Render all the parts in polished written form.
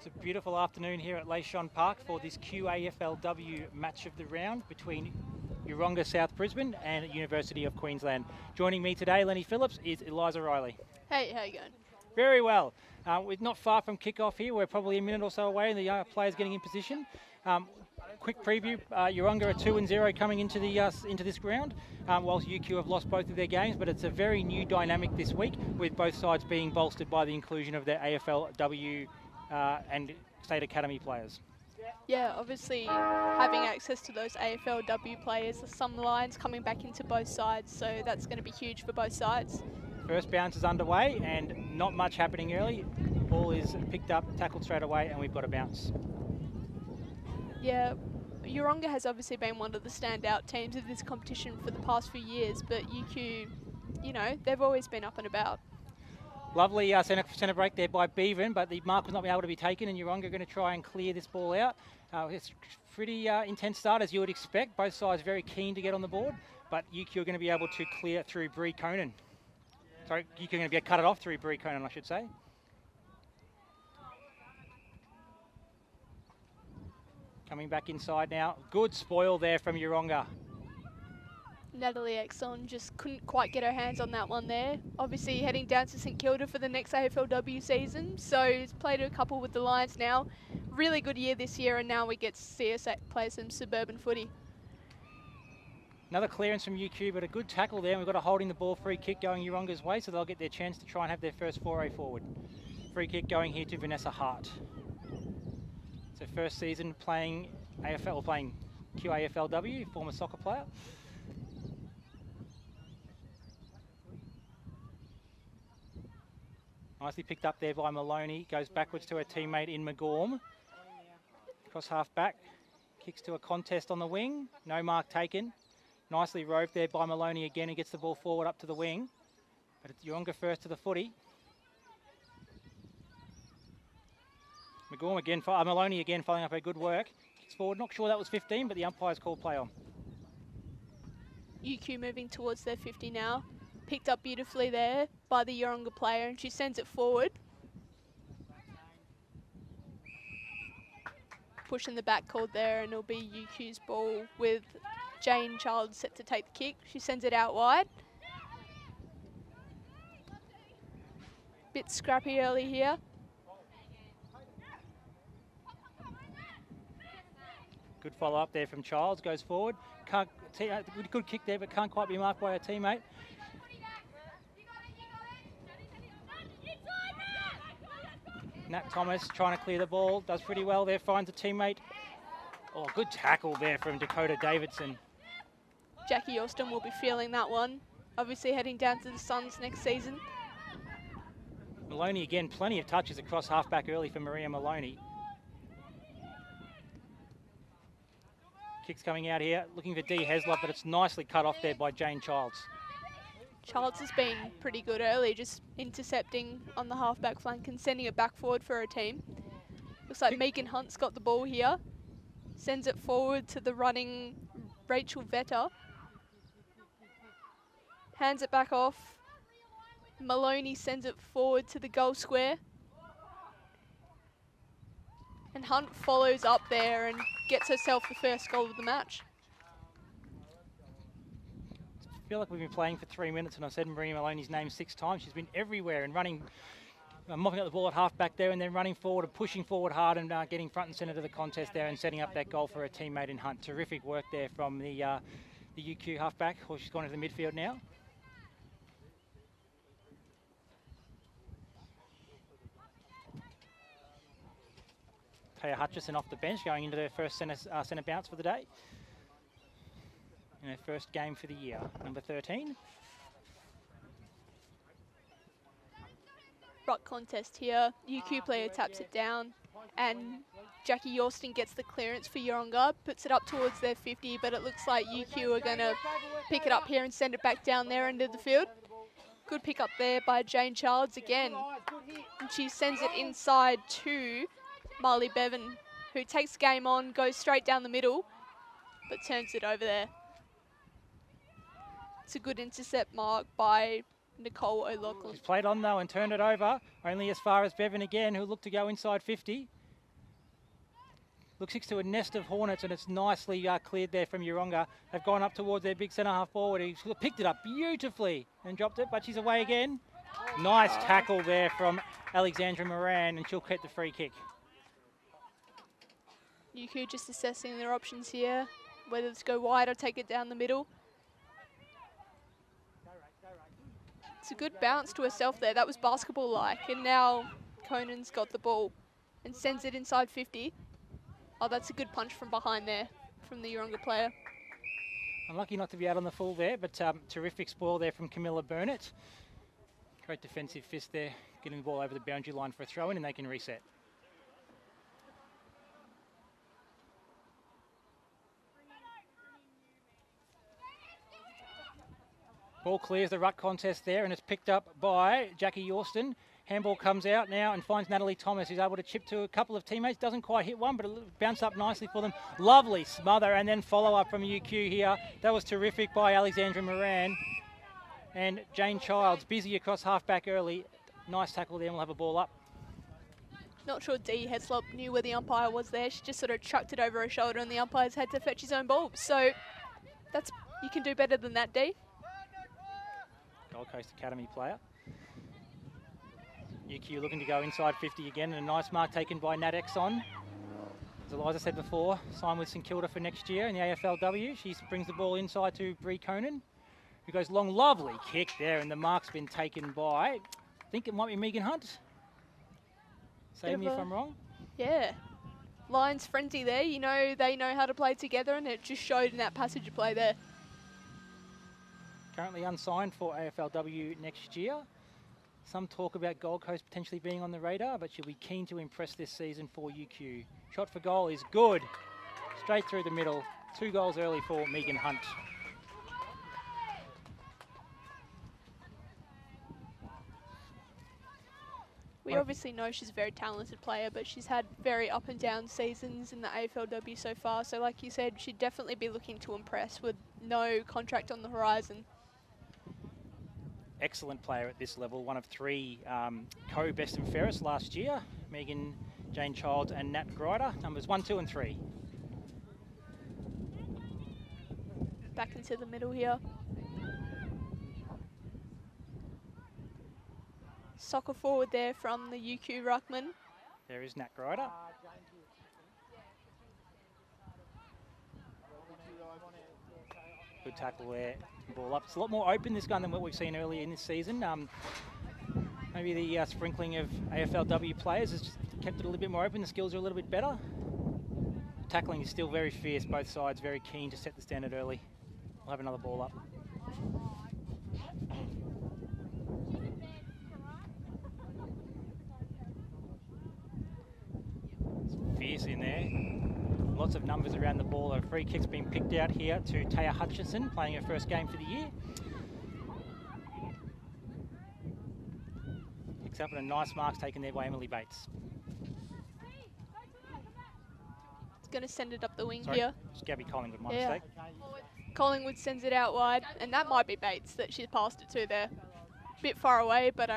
It's a beautiful afternoon here at Leishon Park for this QAFLW match of the round between Yeronga, South Brisbane and University of Queensland. Joining me today, Lenny Phillips, is Eliza Riley. Hey, how you going? Very well. We're not far from kick-off here. We're probably a minute or so away and the players getting in position. Quick preview, Yeronga are 2-0 coming into this ground, whilst UQ have lost both of their games, but it's a very new dynamic this week with both sides being bolstered by the inclusion of their AFLW and State Academy players. Yeah, obviously having access to those AFLW players, there's some lines coming back into both sides, so that's going to be huge for both sides. First bounce is underway and not much happening early. Ball is picked up, tackled straight away, and we've got a bounce. Yeah, Yeronga has obviously been one of the standout teams of this competition for the past few years, but UQ, you know, they've always been up and about. Lovely centre break there by Bevan, but the mark was not able to be taken, and Yeronga are going to try and clear this ball out. It's pretty intense start, as you would expect. Both sides very keen to get on the board, but UQ are going to be able to clear through Bree Conan. Sorry, UQ are going to be able to cut it off through Bree Conan, I should say. Coming back inside now. Good spoil there from Yeronga. Natalie Exxon just couldn't quite get her hands on that one there. Obviously heading down to St Kilda for the next AFLW season, so he's played a couple with the Lions now. Really good year this year, and now we get to see us play some suburban footy. Another clearance from UQ, but a good tackle there. We've got a holding the ball free kick going Yeronga's way, so they'll get their chance to try and have their first foray forward. Free kick going here to Vanessa Hart. It's her first season playing AFL, playing QAFLW, former soccer player. Nicely picked up there by Maloney. Goes backwards to her teammate in McGorm. Cross half back. Kicks to a contest on the wing. No mark taken. Nicely roved there by Maloney again and gets the ball forward up to the wing. But it's Yeronga first to the footy. McGorm again, Maloney again following up her good work. Kicks forward. Not sure that was 15, but the umpire's called play on. UQ moving towards their 50 now. Picked up beautifully there by the Yeronga player, and she sends it forward. Pushing the back called there, and it'll be UQ's ball with Jane Child set to take the kick. She sends it out wide. Bit scrappy early here. Good follow up there from Childs, goes forward. Good kick there, but can't quite be marked by her teammate. Nat Thomas trying to clear the ball, does pretty well there, finds a teammate. Oh, good tackle there from Dakota Davidson. Jackie Austin will be feeling that one. Obviously heading down to the Suns next season. Maloney again, plenty of touches across halfback early for Maria Maloney. Kicks coming out here, looking for Dee Heslop, but it's nicely cut off there by Jane Childs. Childs has been pretty good early, just intercepting on the halfback flank and sending it back forward for her team. Looks like Megan Hunt's got the ball here. Sends it forward to the running Rachel Vetter. Hands it back off. Maloney sends it forward to the goal square. And Hunt follows up there and gets herself the first goal of the match. I feel like we've been playing for 3 minutes and I've said Maria Maloney's name 6 times. She's been everywhere and running, mopping up the ball at half back there and then running forward and pushing forward hard and getting front and centre to the contest there and setting up that goal for her teammate in Hunt. Terrific work there from the UQ halfback. Well, she's gone into the midfield now. Taya Hutchison off the bench going into their first centre bounce for the day. In her first game for the year, number 13. Rock contest here. UQ player taps it down, and Jackie Austin gets the clearance for Yeronga, puts it up towards their 50, but it looks like UQ are going to pick it up here and send it back down there into the field. Good pick up there by Jane Childs again. And she sends it inside to Marley Bevan, who takes the game on, goes straight down the middle, but turns it over there. It's a good intercept mark by Nicole O'Loughlin. She's played on though and turned it over, only as far as Bevan again, who looked to go inside 50. Looks to a nest of hornets, and it's nicely cleared there from Yeronga. They've gone up towards their big centre half forward. He's picked it up beautifully and dropped it, but she's away again. Nice tackle there from Alexandra Moran, and she'll get the free kick. UQ just assessing their options here, whether to go wide or take it down the middle. It's a good bounce to herself there. That was basketball-like, and now Conan's got the ball and sends it inside 50. Oh, that's a good punch from behind there from the Yeronga player. Unlucky not to be out on the full there, but terrific spoil there from Camilla Burnett. Great defensive fist there, getting the ball over the boundary line for a throw-in, and they can reset. Ball clears the ruck contest there, and it's picked up by Jackie Yorston. Handball comes out now and finds Natalie Thomas, who's able to chip to a couple of teammates. Doesn't quite hit one, but it bounced up nicely for them. Lovely smother and then follow-up from UQ here. That was terrific by Alexandra Moran. And Jane Childs busy across half-back early. Nice tackle there, and we'll have a ball up. Not sure Dee Heslop knew where the umpire was there. She just sort of chucked it over her shoulder, and the umpire's had to fetch his own ball. So that's, you can do better than that, Dee. Gold Coast Academy player. UQ looking to go inside 50 again, and a nice mark taken by Nat Exxon. As Eliza said before, signed with St Kilda for next year in the AFLW. She brings the ball inside to Bree Conan, who goes long. Lovely kick there, and the mark's been taken by, I think it might be Megan Hunt. Save me if I'm wrong. Yeah. Lions frenzy there. You know, they know how to play together, and it just showed in that passage of play there. Currently unsigned for AFLW next year. Some talk about Gold Coast potentially being on the radar, but she'll be keen to impress this season for UQ. Shot for goal is good. Straight through the middle. 2 goals early for Megan Hunt. We obviously know she's a very talented player, but she's had very up and down seasons in the AFLW so far. So like you said, she'd definitely be looking to impress with no contract on the horizon. Excellent player at this level, one of 3 co-best and fairest last year. Megan, Jane Childs and Nat Grider, numbers 1, 2 and 3. Back into the middle here. Soccer forward there from the UQ ruckman. There is Nat Grider. Good tackle there. Ball up. It's a lot more open this gun than what we've seen earlier in this season. Maybe the sprinkling of AFLW players has just kept it a little bit more open. The skills are a little bit better. Tackling is still very fierce. Both sides very keen to set the standard early. We'll have another ball up. It's fierce in there. Lots of numbers around the ball. A free kick's been picked out here to Taya Hutchinson, playing her first game for the year. Picks up, and a nice mark's taken there by Emily Bates. It's going to send it up the wing Sorry, here. It's Gabby Collingwood, my mistake. Collingwood sends it out wide, and that might be Bates that she's passed it to there. Bit far away, but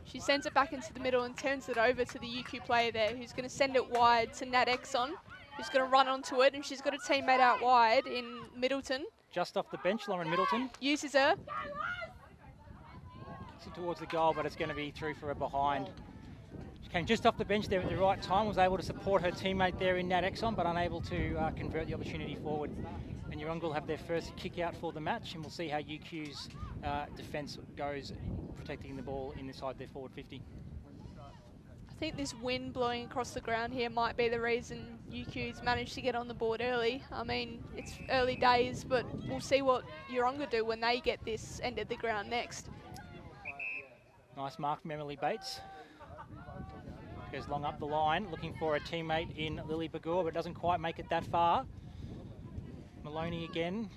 she sends it back into the middle and turns it over to the UQ player there, who's going to send it wide to Nat Exxon, who's going to run onto it, and she's got a teammate out wide in Middleton. Just off the bench, Lauren Middleton. Uses her. Kicks it towards the goal, but it's going to be through for a behind. She came just off the bench there at the right time, was able to support her teammate there in Nat Exxon, but unable to convert the opportunity forward. And Yeronga will have their first kick out for the match, and we'll see how UQ's defence goes protecting the ball inside their forward 50. I think this wind blowing across the ground here might be the reason UQ's managed to get on the board early. I mean, it's early days, but we'll see what Yeronga do when they get this end of the ground next. Nice mark from Emily Bates. Goes long up the line, looking for a teammate in Lily Bagur, but doesn't quite make it that far. Maloney again,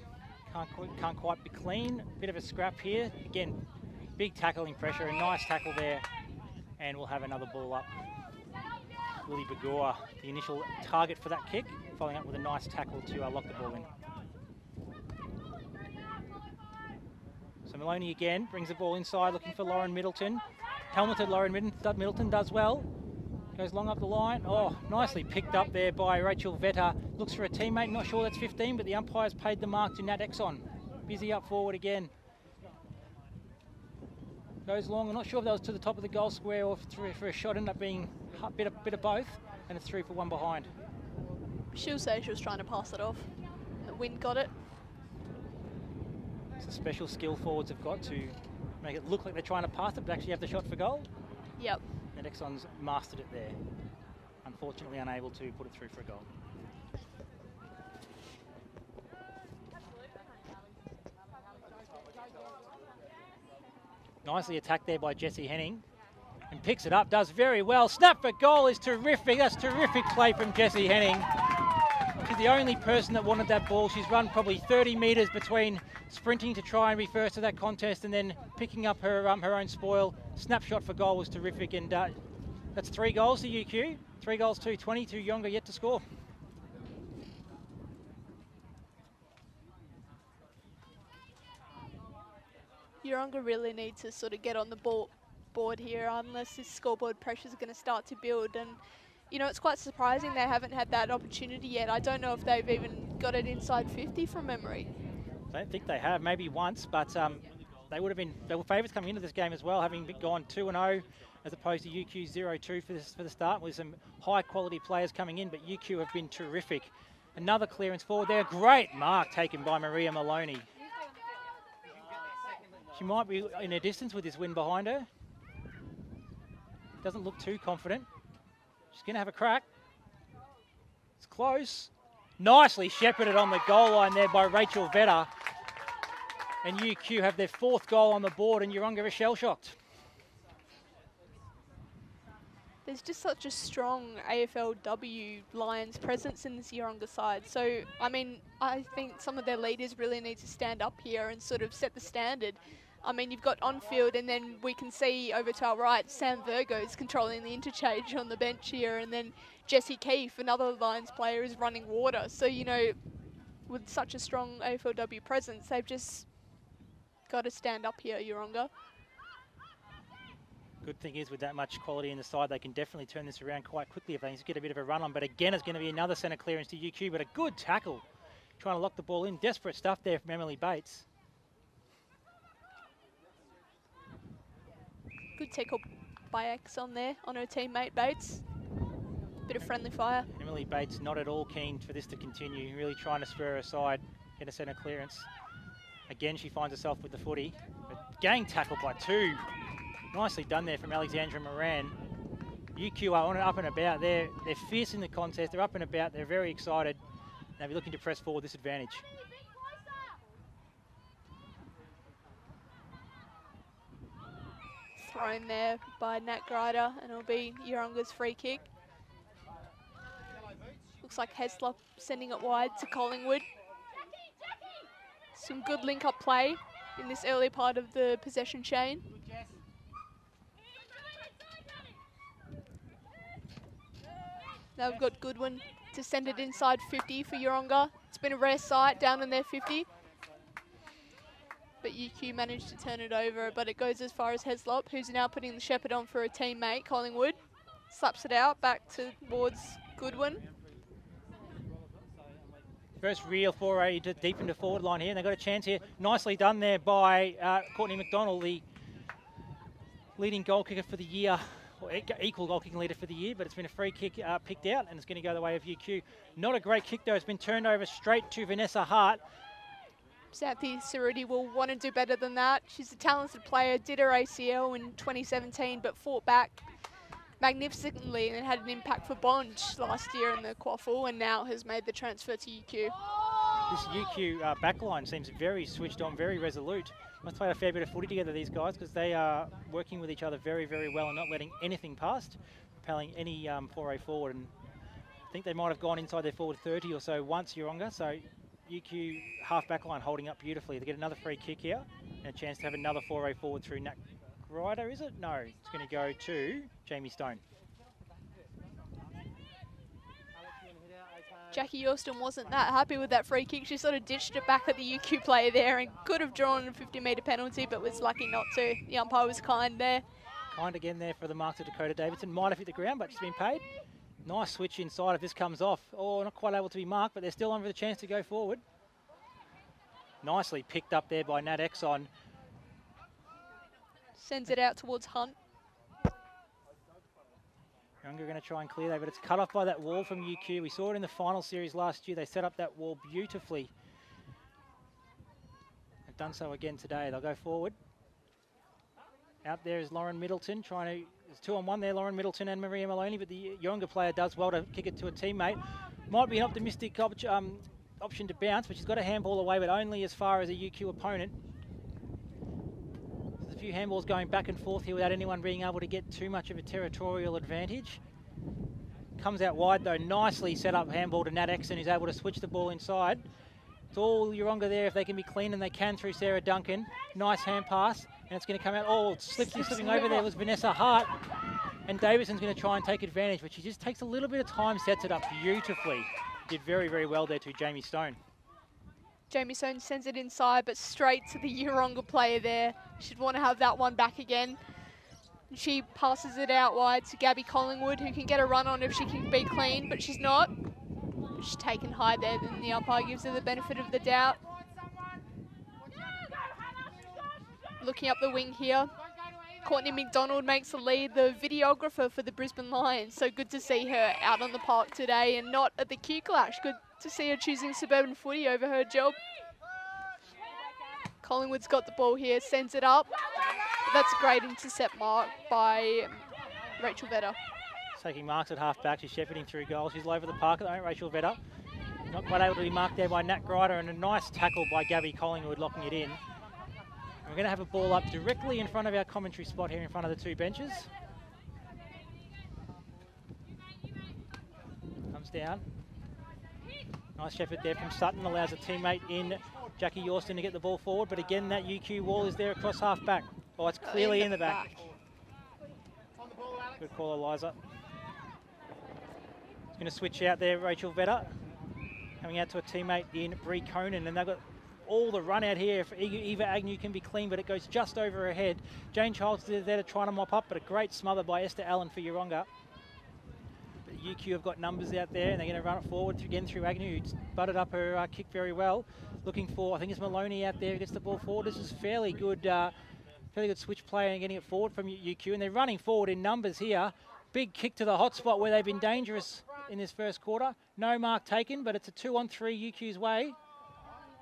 can't quite be clean. Bit of a scrap here. Again, big tackling pressure, a nice tackle there. And we'll have another ball up. Lily Bagur, the initial target for that kick, following up with a nice tackle to lock the ball in. So Maloney again brings the ball inside, looking for Lauren Middleton. Helmeted Lauren Middleton does well. Goes long up the line. Oh, nicely picked up there by Rachel Vetter. Looks for a teammate. Not sure that's 15, but the umpire's paid the mark to Nat Exxon. Busy up forward again. Goes long. I'm not sure if that was to the top of the goal square or for a shot. Ended up being a bit of both. And it's 3 for 1 behind. She'll say she was trying to pass it off. The wind got it. It's a special skill forwards have got to make it look like they're trying to pass it, but actually have the shot for goal. Yep. And Exxon's mastered it there. Unfortunately unable to put it through for a goal. Nicely attacked there by Jessie Henning. And picks it up, does very well. Snap for goal is terrific. That's terrific play from Jessie Henning. She's the only person that wanted that ball. She's run probably 30 metres between sprinting to try and be first to that contest and then picking up her own spoil. Snapshot for goal was terrific, and that's 3 goals to UQ. 3 goals to 22 Yeronga yet to score. Yeronga really needs to sort of get on the board here, unless this scoreboard pressure is going to start to build. And you know, it's quite surprising they haven't had that opportunity yet. I don't know if they've even got it inside 50 from memory. I don't think they have, maybe once, but they were favourites coming into this game as well, having gone 2-0 as opposed to UQ 0-2 for the start, with some high quality players coming in, but UQ have been terrific. Another clearance forward there, great mark taken by Maria Maloney. She might be in a distance with this wind behind her. Doesn't look too confident. She's going to have a crack. It's close. Nicely shepherded on the goal line there by Rachel Vetter. And UQ have their 4th goal on the board, and Yeronga are shell-shocked. There's just such a strong AFLW Lions presence in this Yeronga side. So, I mean, I think some of their leaders really need to stand up here and sort of set the standard. I mean, you've got on-field, and then we can see over to our right, Sam Virgo is controlling the interchange on the bench here, and then Jessie Keefe, another Lions player, is running water. So, you know, with such a strong AFLW presence, they've just got to stand up here, Yeronga. Good thing is, with that much quality in the side, they can definitely turn this around quite quickly if they just get a bit of a run on. But again, it's going to be another centre clearance to UQ, but a good tackle. Trying to lock the ball in. Desperate stuff there from Emily Bates. Good tackle by X on there, on her teammate Bates. Bit of friendly fire. Emily Bates not at all keen for this to continue, really trying to spur her side, get a centre clearance. Again, she finds herself with the footy. But gang tackle by 2. Nicely done there from Alexandra Moran. UQ are on and up and about. They're fierce in the contest. They're up and about. They're very excited. They'll be looking to press forward this advantage. Thrown there by Nat Grider, and it'll be Yeronga's free kick. Looks like Heslop sending it wide to Collingwood. Some good link-up play in this early part of the possession chain. Now we've got Goodwin to send it inside 50 for Yeronga. It's been a rare sight down in their 50. But UQ managed to turn it over, but it goes as far as Heslop, who's now putting the shepherd on for a teammate, Collingwood. Slaps it out back towards Goodwin. First real foray deep into forward line here, and they've got a chance here. Nicely done there by Courtney McDonald, the leading goal kicker for the year, or equal goal kicking leader for the year, but it's been a free kick picked out, and it's going to go the way of UQ. Not a great kick though, it's been turned over straight to Vanessa Hart. Xanthi Cerruti will want to do better than that. She's a talented player, did her ACL in 2017, but fought back magnificently and had an impact for Bond last year in the quaffle, and now has made the transfer to UQ. This UQ backline seems very switched on, very resolute. Must play a fair bit of footy together, these guys, because they are working with each other very, very well and not letting anything past, propelling any foray forward. And I think they might have gone inside their forward 30 or so once, Yeronga. So UQ half back line holding up beautifully. They get another free kick here and a chance to have another foray forward through Nat Grider, is it? No, it's going to go to Jamie Stone. Jackie Yorston wasn't that happy with that free kick. She sort of ditched it back at the UQ player there and could have drawn a 50-metre penalty, but was lucky not to. The umpire was kind there. Kind again there for the mark to Dakota Davidson. Might have hit the ground, but she's been paid. Nice switch inside if this comes off. Oh, not quite able to be marked, but they're still on for the chance to go forward. Nicely picked up there by Nat Exxon. Sends it out towards Hunt. Yeronga going to try and clear that, but it's cut off by that wall from UQ. We saw it in the final series last year. They set up that wall beautifully. They've done so again today. They'll go forward. Out there is Lauren Middleton trying to... There's 2-on-1 there, Lauren Middleton and Maria Maloney, but the Yeronga player does well to kick it to a teammate. Might be an optimistic option to bounce, but she's got a handball away, but only as far as a UQ opponent. There's a few handballs going back and forth here without anyone being able to get too much of a territorial advantage. Comes out wide though, nicely set up handball to Nat Exxon, who's able to switch the ball inside. It's all Yeronga there if they can be clean, and they can through Sarah Duncan. Nice hand pass, and it's going to come out. Oh, slipping over there was Vanessa Hart. And Davidson's going to try and take advantage, but she just takes a little bit of time, sets it up beautifully. Did very, very well there to Jamie Stone. Jamie Stone sends it inside, but straight to the Yeronga player there. She'd want to have that one back again. She passes it out wide to Gabby Collingwood, who can get a run on if she can be clean, but she's not. She's taken high there, then the umpire gives her the benefit of the doubt. Looking up the wing here, Courtney McDonald makes the lead, the videographer for the Brisbane Lions. So good to see her out on the park today and not at the Q Clash. Good to see her choosing suburban footy over her job. Collingwood's got the ball here, sends it up. That's a great intercept mark by Rachel Vedder. Taking marks at half back, she's shepherding through goal. She's all over the park at the moment, Rachel Vedder. Not quite able to be marked there by Nat Grider, and a nice tackle by Gabby Collingwood locking it in. And we're going to have a ball up directly in front of our commentary spot here in front of the two benches. Comes down. Nice shepherd there from Sutton, allows a teammate in, Jackie Yorston, to get the ball forward, but again that UQ wall is there across half back. Oh, it's clearly in the back. Good call, Eliza. Going to switch out there, Rachel Vedder. Coming out to a teammate in Bree Conan, and they've got all the run out here. If Eva Agnew can be clean, but it goes just over her head. Jane Childs is there to try to mop up, but a great smother by Esther Allen for Yeronga. But UQ have got numbers out there, and they're going to run it forward again through Agnew, who's butted up her kick very well. Looking for, I think it's Maloney out there who gets the ball forward. This is fairly good switch play and getting it forward from UQ, and they're running forward in numbers here. Big kick to the hot spot where they've been dangerous in this first quarter. No mark taken, but it's a 2-on-3 UQ's way.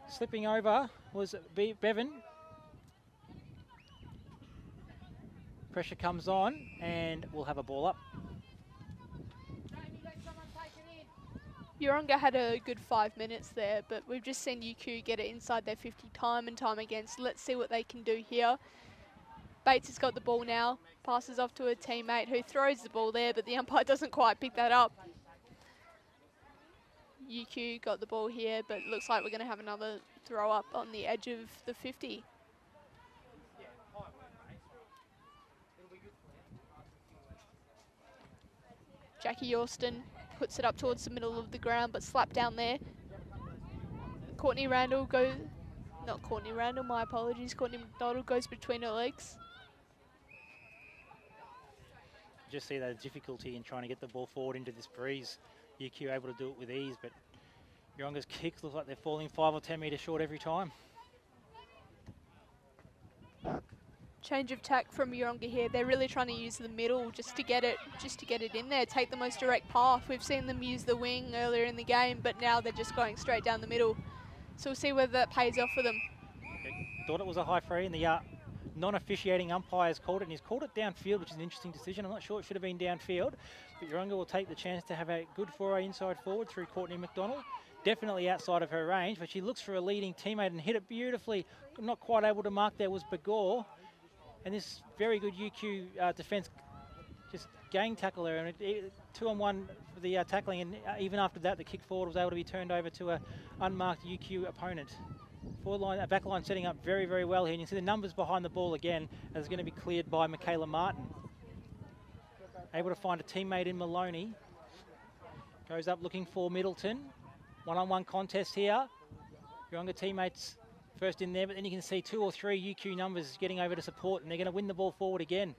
Slipping over was Bevan. Pressure comes on, and we'll have a ball up. Yeronga had a good 5 minutes there, but we've just seen UQ get it inside their 50 time and time again, so let's see what they can do here. Bates has got the ball now, passes off to a teammate who throws the ball there, but the umpire doesn't quite pick that up. UQ got the ball here, but it looks like we're going to have another throw up on the edge of the 50. Jackie Yorston puts it up towards the middle of the ground, but slapped down there. Courtney Randall goes, not Courtney Randall, my apologies. Courtney McDonald goes between her legs. Just see that difficulty in trying to get the ball forward into this breeze. UQ able to do it with ease, but Yeronga's kicks look like they're falling 5 or 10 metres short every time. Change of tack from Yeronga here. They're really trying to use the middle just to get it in there, take the most direct path. We've seen them use the wing earlier in the game, but now they're just going straight down the middle. So we'll see whether that pays off for them. Thought it was a high free, and the non-officiating umpire has called it, and he's called it downfield, which is an interesting decision. I'm not sure it should have been downfield, but Yeronga will take the chance to have a good foray inside forward through Courtney McDonald. Definitely outside of her range, but she looks for a leading teammate and hit it beautifully. Not quite able to mark there was Bagor. And this very good UQ defence just gang tackle her, and 2-on-1 for the tackling, and even after that the kick forward was able to be turned over to an unmarked UQ opponent. Back line setting up very, very well here, and you can see the numbers behind the ball again, as it's going to be cleared by Michaela Martin. Able to find a teammate in Maloney. Goes up looking for Middleton. One-on-one contest here. Yeronga teammates first in there, but then you can see 2 or 3 UQ numbers getting over to support, and they're going to win the ball forward again.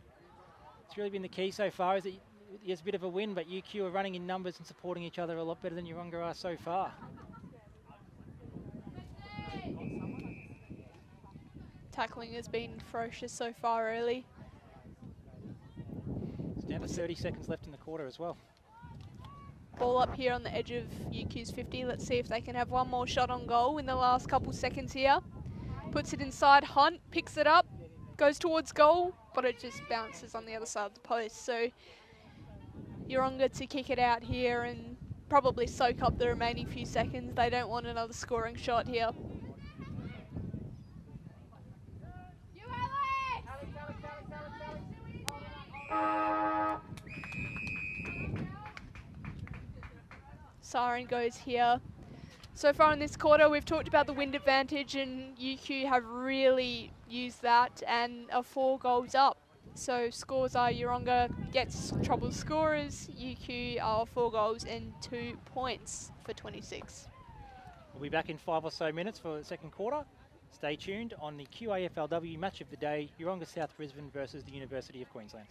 It's really been the key so far. Is it? It's a bit of a win, but UQ are running in numbers and supporting each other a lot better than Yeronga are so far. Tackling has been ferocious so far early. It's down to 30 seconds left in the quarter as well. Ball up here on the edge of UQ's 50. Let's see if they can have one more shot on goal in the last couple seconds here. Puts it inside. Hunt picks it up, goes towards goal, but it just bounces on the other side of the post. So Yeronga to kick it out here and probably soak up the remaining few seconds. They don't want another scoring shot here. Siren goes here. So far in this quarter, we've talked about the wind advantage, and UQ have really used that and are 4 goals up. So scores are Yeronga gets trouble scorers, UQ are 4 goals and 2 points for 26. We'll be back in 5 or so minutes for the second quarter. Stay tuned on the QAFLW match of the day, Yeronga South Brisbane versus the University of Queensland.